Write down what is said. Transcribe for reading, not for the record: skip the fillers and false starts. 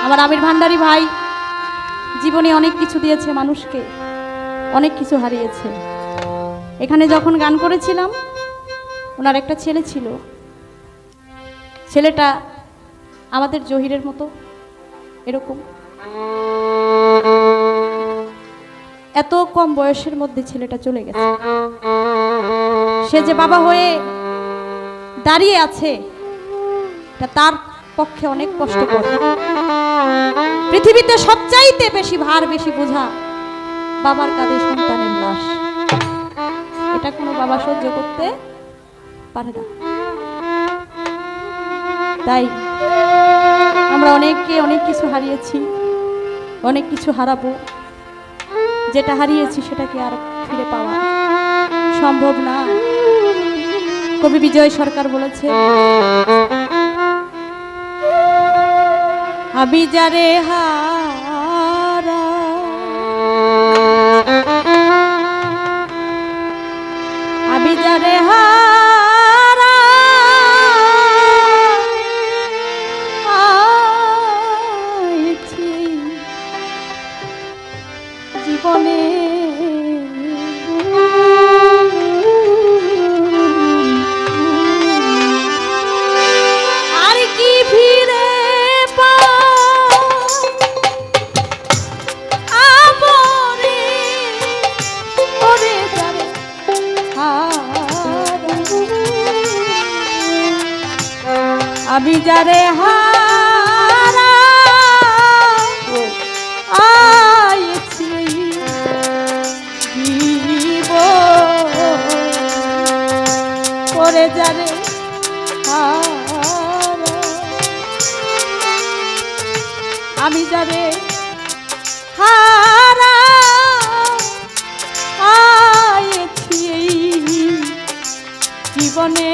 আমার আমির ভান্ডারী ভাই জীবনে অনেক কিছু দিয়েছে মানুষকে, অনেক কিছু হারিয়েছে। এখানে যখন গান করেছিলাম ওনার একটা ছেলে ছিল, ছেলেটা আমাদের জহিরের মতো এরকম, এত কম বয়সের মধ্যে ছেলেটা চলে গেছে। সে যে বাবা হয়ে দাঁড়িয়ে আছে এটা তার পক্ষে অনেক কষ্টকর। পৃথিবীতে সবচাইতে বেশি ভার, বেশি বোঝা বাবার কাঁধে সন্তানের লাশ। এটা কোনো বাবা সহ্য করতে পারে না। তাই আমরা অনেককে অনেক কিছু হারিয়েছি, অনেক কিছু হারাবো। যেটা হারিয়েছি সেটাকে আর ফিরে পাওয়া সম্ভব না। কবি বিজয় সরকার বলেছে, আমি যারে হারা আমি যারে হারা আইছি জীবনে, আর কি ফিরে আমি যারে হারা আইছি জীবনে যারে হারা আমি যারে হারা আইছি জীবনে